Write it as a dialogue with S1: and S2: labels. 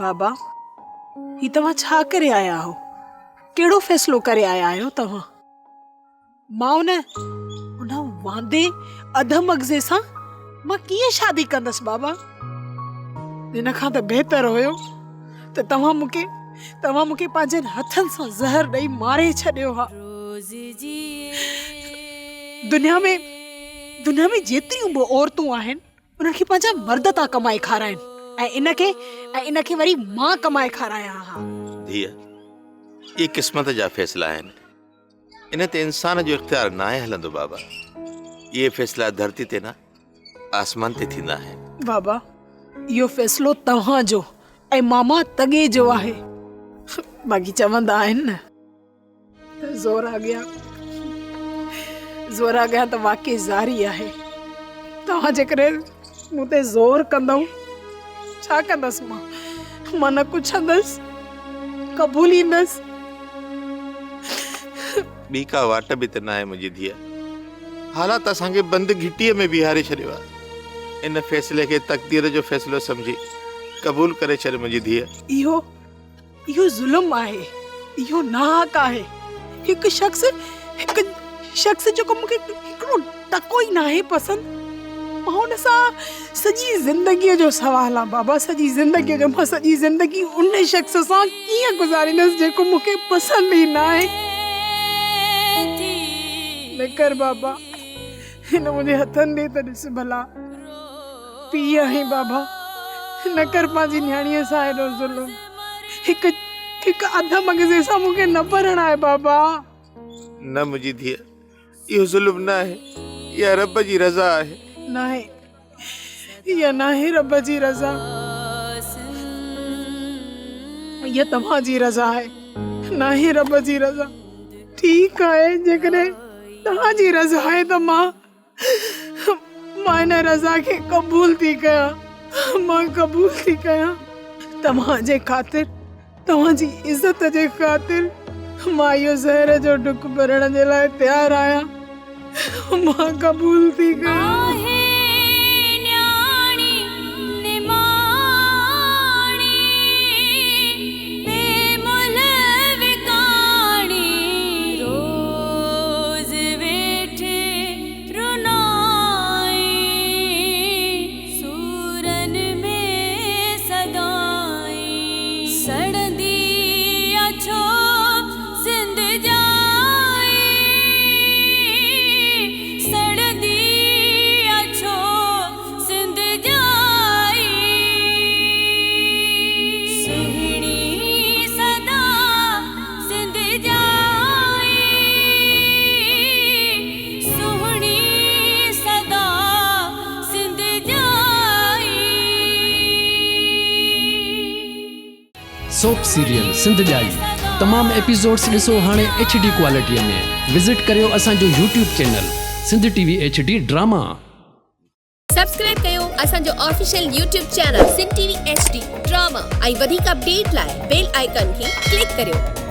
S1: बाबा ही तव्हां छा करे आया हो? केड़ो फैसलो करे आया आयो तव्हां? मां उन वांदे अध मगज़े सां मां कीअं शादी कंदसि बाबा? इन खां त बेहतर हुयो त तव्हां मूंखे पंहिंजे हथनि सां ज़हर ॾेई मारे छॾियो हा। दुनिया में जेतिरियूं बि औरतूं आहिनि उन्हनि खे पंहिंजा मर्द था कमाए खाराइनि ऐं इनखे वरी मां कमाए खाराया हा।
S2: धीअ, ये किस्मत जा फैसला आहिनि। इन ते इंसान जो इख्तियार न आहे हलंदो बाबा। ये फैसला धरती ते न आसमान ते थींदा आहिनि। बाबा
S1: इहो फैसलो तव्हां जो ऐं मामा तगे जो आहे। बाक़ी चवंदा आहिनि न ज़ोर आ गया त वाकई ज़ारी आहे। तव्हां जेकॾहिं मूं ते ज़ोर कंदव छा कंदसि मां न पुछंदसि कबूलींदसि।
S2: ॿी का वाट बि त न आहे मुंहिंजी धीअ। हालात असांखे बंद घिटीअ में बीहारे छॾियो आहे। इन फैसले खे तक़दीर जो फैसलो समझी कबूल करे छॾ मुंहिंजी धीअ।
S1: इहो ज़ुल्म आहे, इहो नाहक आहे। हिकु शख्स जेको मूंखे हिकिड़ो टको ई नाहे पसंदि, मां हुन सां सॼी ज़िंदगीअ जो सवाल आहे बाबा। सॼी ज़िंदगीअ जो मां सॼी ज़िंदगी उन शख्स सां कीअं गुज़ारींदसि जेको मूंखे पसंदि ई न आहे। न कर बाबा, हिन मुंहिंजे हथनि ॾे त ॾिस भला। पीउ आहे बाबा, न कर पंहिंजी न्याणीअ सां हेॾो ज़ुल्म। हिकु अध मगज़े सां मूंखे न पढ़णु आहे बाबा।
S2: न मुंहिंजी धीअ, इहो ज़ुल्म न आहे, इहा रब जी रज़ा आहे।
S1: इहा नाहे रब जी रज़ा, इहा तव्हां जी रज़ा आहे, नाहे रब जी रज़ा। ठीकु आहे, जेकॾहिं तव्हां जी रज़ा आहे त मां इन रज़ा खे क़बूल थी कयां। तव्हांजे ख़ातिर, तव्हांजी इज़त जे ख़ातिर मां इहो ज़हर जो ढुक भरण जे लाइ तयारु आहियां। मां क़बूल थी कयां।
S3: सोप सीरियल सिंध जाई तमाम एपिसोड्स ॾिसो हाणे HD क्वालिटीअ में। विज़िट करियो असांजो YouTube channel Sindh TV HD drama.
S4: Subscribe कयो असांजो official YouTube channel Sindh TV HD drama ऐं वधीक अपडेट लाइ बेल आइकन खे क्लिक करियो।